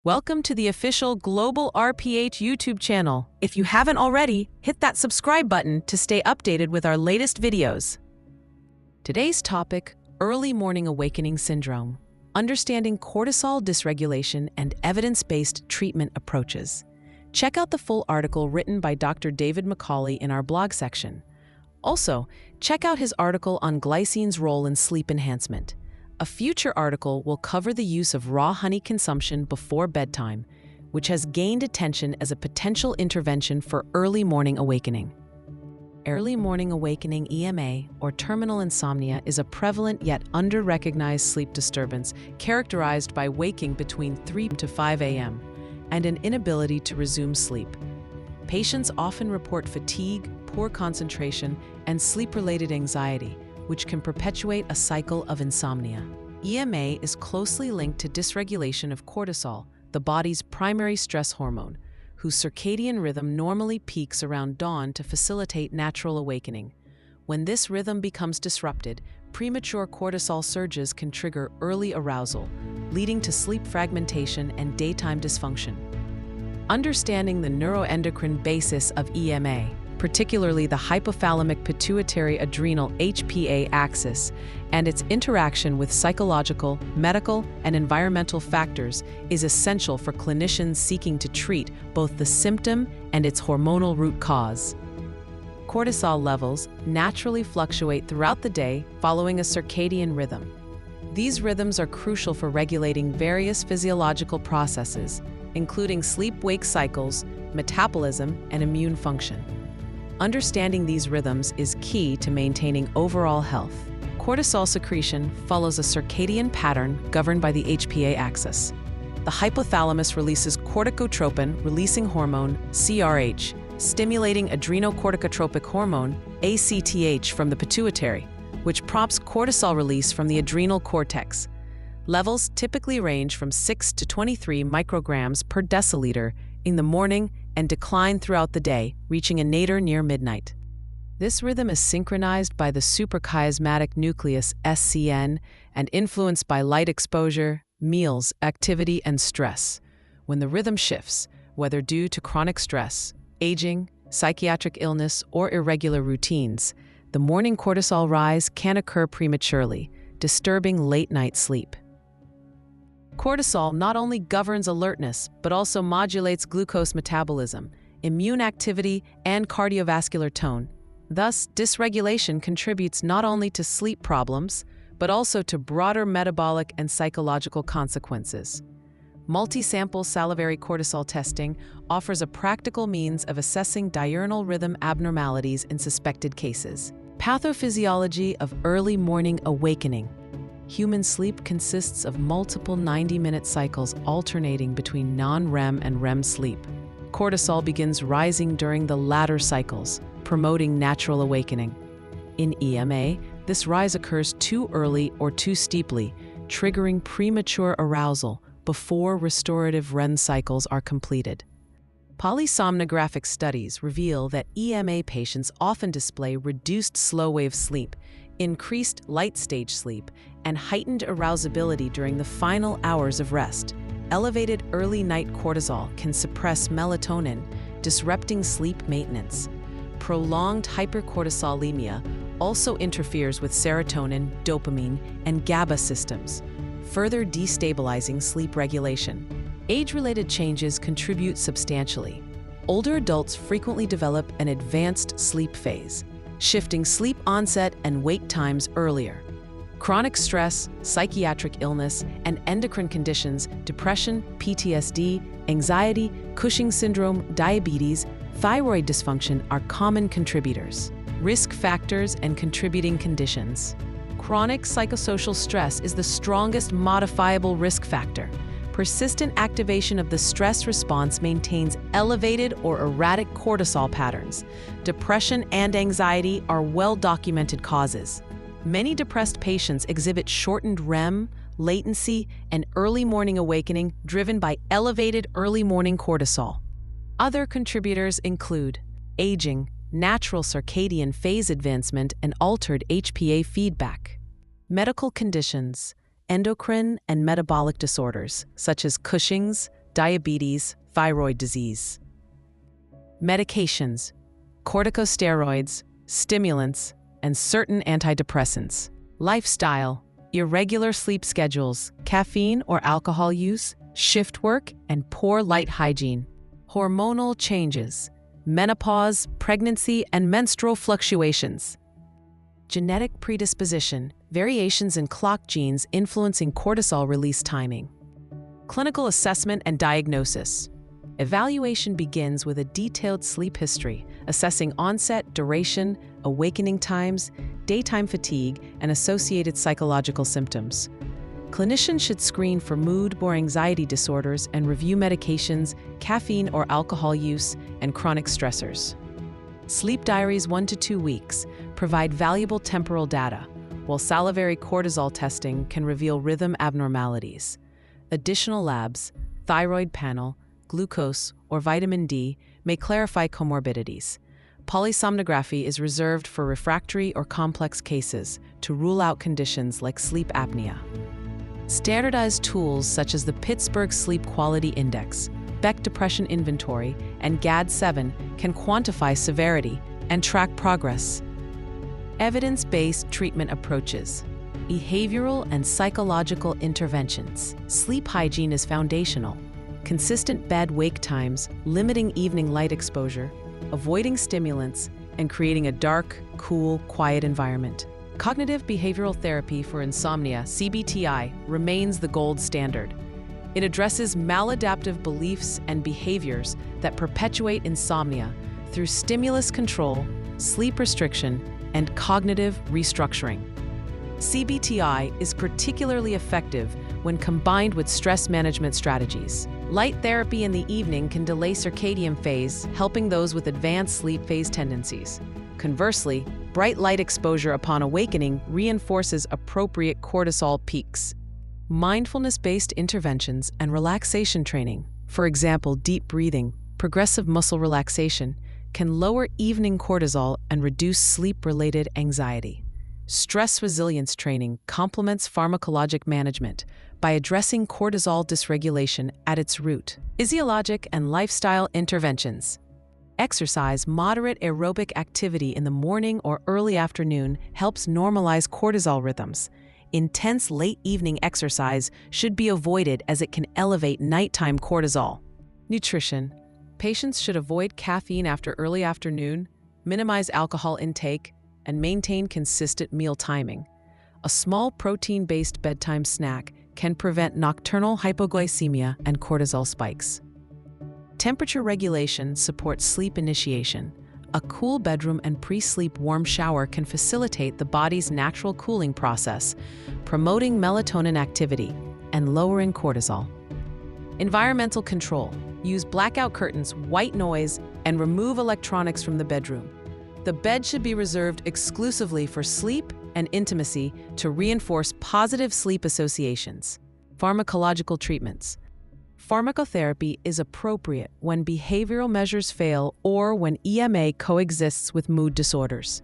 Welcome to the official GlobalRPh YouTube channel. If you haven't already, hit that subscribe button to stay updated with our latest videos. Today's topic, early morning awakening syndrome, understanding cortisol dysregulation and evidence-based treatment approaches. Check out the full article written by Dr. David McCauley in our blog section. Also, check out his article on glycine's role in sleep enhancement. A future article will cover the use of raw honey consumption before bedtime, which has gained attention as a potential intervention for early morning awakening. Early morning awakening EMA, or terminal insomnia, is a prevalent yet under-recognized sleep disturbance characterized by waking between 3 to 5 a.m. and an inability to resume sleep. Patients often report fatigue, poor concentration, and sleep-related anxiety, which can perpetuate a cycle of insomnia. EMA is closely linked to dysregulation of cortisol, the body's primary stress hormone, whose circadian rhythm normally peaks around dawn to facilitate natural awakening. When this rhythm becomes disrupted, premature cortisol surges can trigger early arousal, leading to sleep fragmentation and daytime dysfunction. Understanding the neuroendocrine basis of EMA, particularly the hypothalamic pituitary adrenal HPA axis, and its interaction with psychological, medical, and environmental factors, is essential for clinicians seeking to treat both the symptom and its hormonal root cause. Cortisol levels naturally fluctuate throughout the day following a circadian rhythm. These rhythms are crucial for regulating various physiological processes, including sleep-wake cycles, metabolism, and immune function. Understanding these rhythms is key to maintaining overall health. Cortisol secretion follows a circadian pattern governed by the HPA axis. The hypothalamus releases corticotropin-releasing hormone, CRH, stimulating adrenocorticotropic hormone, ACTH, from the pituitary, which prompts cortisol release from the adrenal cortex. Levels typically range from 6 to 23 micrograms per deciliter in the morning and decline throughout the day, reaching a nadir near midnight. This rhythm is synchronized by the suprachiasmatic nucleus (SCN) and influenced by light exposure, meals, activity, and stress. When the rhythm shifts, whether due to chronic stress, aging, psychiatric illness, or irregular routines, the morning cortisol rise can occur prematurely, disturbing late-night sleep. Cortisol not only governs alertness, but also modulates glucose metabolism, immune activity, and cardiovascular tone. Thus, dysregulation contributes not only to sleep problems, but also to broader metabolic and psychological consequences. Multi-sample salivary cortisol testing offers a practical means of assessing diurnal rhythm abnormalities in suspected cases. Pathophysiology of early morning awakening. Human sleep consists of multiple 90-minute cycles alternating between non-REM and REM sleep. Cortisol begins rising during the latter cycles, promoting natural awakening. In EMA, this rise occurs too early or too steeply, triggering premature arousal before restorative REM cycles are completed. Polysomnographic studies reveal that EMA patients often display reduced slow-wave sleep, increased light-stage sleep, and heightened arousability during the final hours of rest. Elevated early-night cortisol can suppress melatonin, disrupting sleep maintenance. Prolonged hypercortisolemia also interferes with serotonin, dopamine, and GABA systems, further destabilizing sleep regulation. Age-related changes contribute substantially. Older adults frequently develop an advanced sleep phase, shifting sleep onset and wake times earlier. Chronic stress, psychiatric illness, and endocrine conditions, depression, PTSD, anxiety, Cushing syndrome, diabetes, thyroid dysfunction are common contributors. Risk factors and contributing conditions. Chronic psychosocial stress is the strongest modifiable risk factor. Persistent activation of the stress response maintains elevated or erratic cortisol patterns. Depression and anxiety are well-documented causes. Many depressed patients exhibit shortened REM, latency, and early morning awakening driven by elevated early morning cortisol. Other contributors include aging, natural circadian phase advancement, and altered HPA feedback. Medical conditions, endocrine and metabolic disorders such as Cushing's, diabetes, thyroid disease. Medications: corticosteroids, stimulants, and certain antidepressants. Lifestyle: irregular sleep schedules, caffeine or alcohol use, shift work, and poor light hygiene. Hormonal changes: menopause, pregnancy, and menstrual fluctuations. Genetic predisposition: variations in clock genes influencing cortisol release timing. Clinical assessment and diagnosis. Evaluation begins with a detailed sleep history, assessing onset, duration, awakening times, daytime fatigue, and associated psychological symptoms. Clinicians should screen for mood or anxiety disorders and review medications, caffeine or alcohol use, and chronic stressors. Sleep diaries 1 to 2 weeks provide valuable temporal data, while salivary cortisol testing can reveal rhythm abnormalities. Additional labs, thyroid panel, glucose, or vitamin D may clarify comorbidities. Polysomnography is reserved for refractory or complex cases to rule out conditions like sleep apnea. Standardized tools such as the Pittsburgh Sleep Quality Index, Beck Depression Inventory, and GAD-7 can quantify severity and track progress. Evidence-based treatment approaches. Behavioral and psychological interventions. Sleep hygiene is foundational. Consistent bed-wake times, limiting evening light exposure, avoiding stimulants, and creating a dark, cool, quiet environment. Cognitive behavioral therapy for insomnia, CBTI, remains the gold standard. It addresses maladaptive beliefs and behaviors that perpetuate insomnia through stimulus control, sleep restriction, and cognitive restructuring. CBTI is particularly effective when combined with stress management strategies. Light therapy in the evening can delay circadian phase, helping those with advanced sleep phase tendencies. Conversely, bright light exposure upon awakening reinforces appropriate cortisol peaks. Mindfulness-based interventions and relaxation training, for example, deep breathing, progressive muscle relaxation, can lower evening cortisol and reduce sleep-related anxiety. Stress resilience training complements pharmacologic management by addressing cortisol dysregulation at its root. Physiologic and lifestyle interventions. Exercise, moderate aerobic activity in the morning or early afternoon helps normalize cortisol rhythms. Intense late evening exercise should be avoided as it can elevate nighttime cortisol. Nutrition. Patients should avoid caffeine after early afternoon, minimize alcohol intake, and maintain consistent meal timing. A small protein-based bedtime snack can prevent nocturnal hypoglycemia and cortisol spikes. Temperature regulation supports sleep initiation. A cool bedroom and pre-sleep warm shower can facilitate the body's natural cooling process, promoting melatonin activity and lowering cortisol. Environmental control. Use blackout curtains, white noise, and remove electronics from the bedroom. The bed should be reserved exclusively for sleep and intimacy to reinforce positive sleep associations. Pharmacological treatments. Pharmacotherapy is appropriate when behavioral measures fail or when EMA coexists with mood disorders.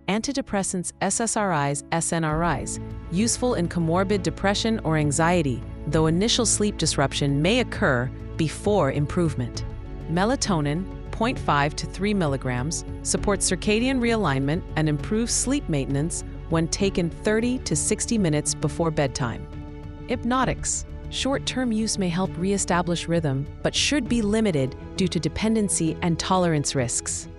Antidepressants, SSRIs, SNRIs, useful in comorbid depression or anxiety, though initial sleep disruption may occur before improvement. Melatonin, 0.5 to 3 milligrams, supports circadian realignment and improves sleep maintenance when taken 30 to 60 minutes before bedtime. Hypnotics. Short-term use may help reestablish rhythm, but should be limited due to dependency and tolerance risks.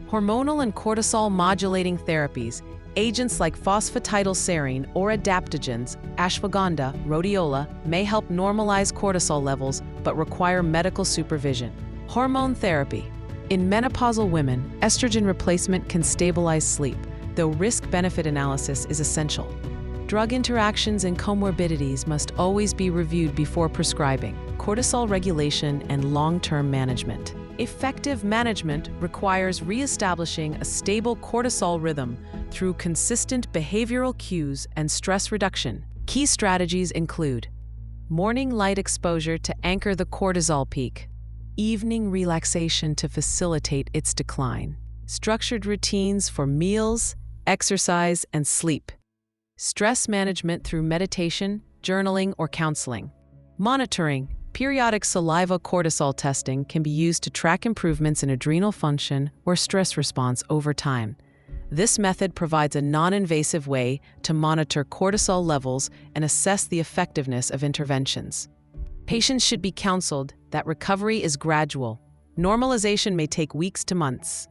Hormonal and cortisol modulating therapies. Agents like phosphatidylserine or adaptogens, ashwagandha, rhodiola, may help normalize cortisol levels but require medical supervision. Hormone therapy. In menopausal women, estrogen replacement can stabilize sleep, though risk-benefit analysis is essential. Drug interactions and comorbidities must always be reviewed before prescribing. Cortisol regulation and long-term management. Effective management requires reestablishing a stable cortisol rhythm through consistent behavioral cues and stress reduction. Key strategies include morning light exposure to anchor the cortisol peak, evening relaxation to facilitate its decline, structured routines for meals, exercise, and sleep, stress management through meditation, journaling, or counseling, monitoring, Periodic saliva cortisol testing can be used to track improvements in adrenal function or stress response over time. This method provides a non-invasive way to monitor cortisol levels and assess the effectiveness of interventions. Patients should be counseled that recovery is gradual. Normalization may take weeks to months.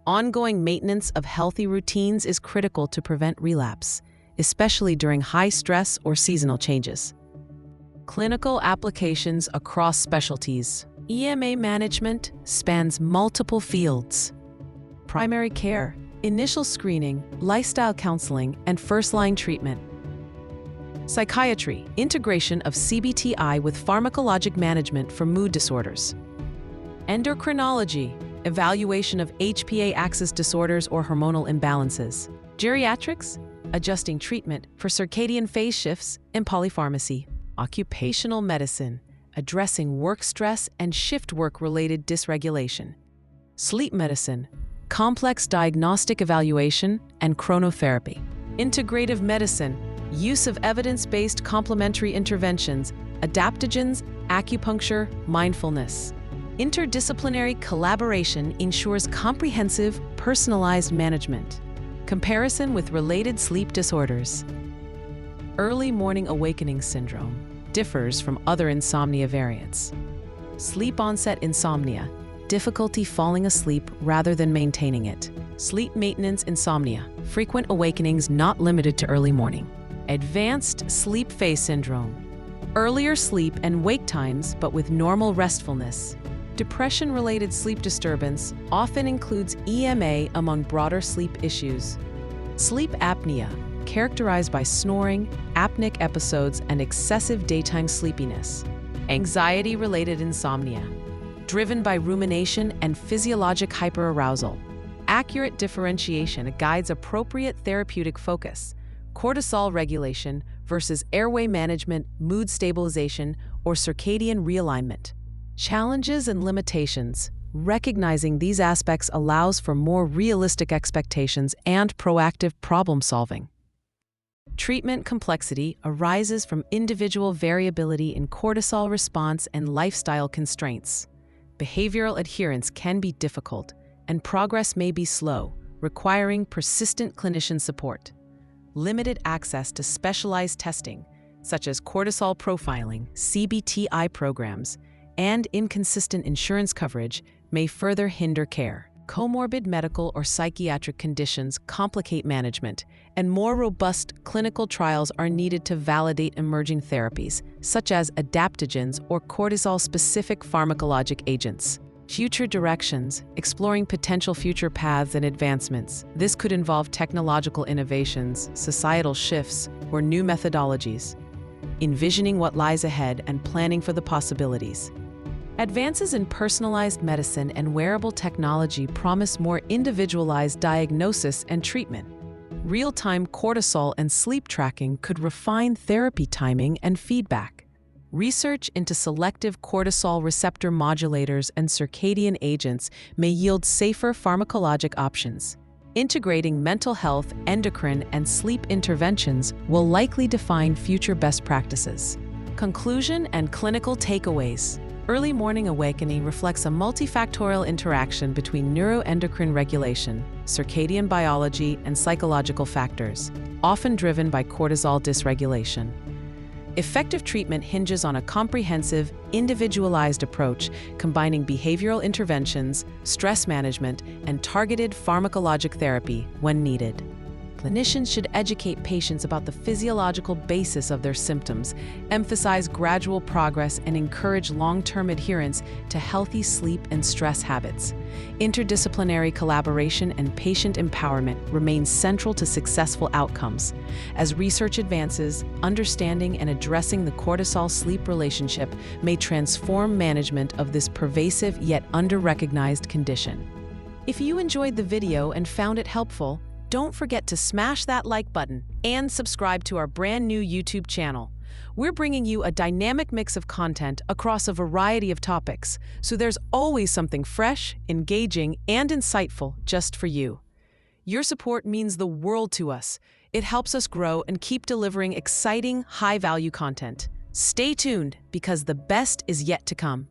Ongoing maintenance of healthy routines is critical to prevent relapse, especially during high stress or seasonal changes. Clinical applications across specialties. EMA management spans multiple fields. Primary care, initial screening, lifestyle counseling, and first-line treatment. Psychiatry, integration of CBTI with pharmacologic management for mood disorders. Endocrinology, evaluation of HPA axis disorders or hormonal imbalances. Geriatrics, adjusting treatment for circadian phase shifts and polypharmacy. Occupational medicine, addressing work stress and shift work-related dysregulation. Sleep medicine, complex diagnostic evaluation and chronotherapy. Integrative medicine, use of evidence-based complementary interventions, adaptogens, acupuncture, mindfulness. Interdisciplinary collaboration ensures comprehensive, personalized management. Comparison with related sleep disorders. Early morning awakening syndrome differs from other insomnia variants. Sleep onset insomnia, difficulty falling asleep rather than maintaining it. Sleep maintenance insomnia, frequent awakenings not limited to early morning. Advanced sleep phase syndrome, earlier sleep and wake times but with normal restfulness. Depression-related sleep disturbance often includes EMA among broader sleep issues. Sleep apnea, characterized by snoring, apneic episodes, and excessive daytime sleepiness. Anxiety-related insomnia, driven by rumination and physiologic hyperarousal. Accurate differentiation guides appropriate therapeutic focus. Cortisol regulation versus airway management, mood stabilization, or circadian realignment. Challenges and limitations. Recognizing these aspects allows for more realistic expectations and proactive problem solving. Treatment complexity arises from individual variability in cortisol response and lifestyle constraints. Behavioral adherence can be difficult, and progress may be slow, requiring persistent clinician support. Limited access to specialized testing, such as cortisol profiling, CBTI programs, and inconsistent insurance coverage may further hinder care. Comorbid medical or psychiatric conditions complicate management, and more robust clinical trials are needed to validate emerging therapies, such as adaptogens or cortisol-specific pharmacologic agents. Future directions, exploring potential future paths and advancements. This could involve technological innovations, societal shifts, or new methodologies. Envisioning what lies ahead and planning for the possibilities. Advances in personalized medicine and wearable technology promise more individualized diagnosis and treatment. Real-time cortisol and sleep tracking could refine therapy timing and feedback. Research into selective cortisol receptor modulators and circadian agents may yield safer pharmacologic options. Integrating mental health, endocrine, and sleep interventions will likely define future best practices. Conclusion and clinical takeaways. Early morning awakening reflects a multifactorial interaction between neuroendocrine regulation, circadian biology, and psychological factors, often driven by cortisol dysregulation. Effective treatment hinges on a comprehensive, individualized approach combining behavioral interventions, stress management, and targeted pharmacologic therapy when needed. Clinicians should educate patients about the physiological basis of their symptoms, emphasize gradual progress, and encourage long-term adherence to healthy sleep and stress habits. Interdisciplinary collaboration and patient empowerment remain central to successful outcomes. As research advances, understanding and addressing the cortisol-sleep relationship may transform management of this pervasive yet under-recognized condition. If you enjoyed the video and found it helpful, don't forget to smash that like button and subscribe to our brand new YouTube channel. We're bringing you a dynamic mix of content across a variety of topics, so there's always something fresh, engaging, and insightful just for you. Your support means the world to us. It helps us grow and keep delivering exciting, high-value content. Stay tuned because the best is yet to come.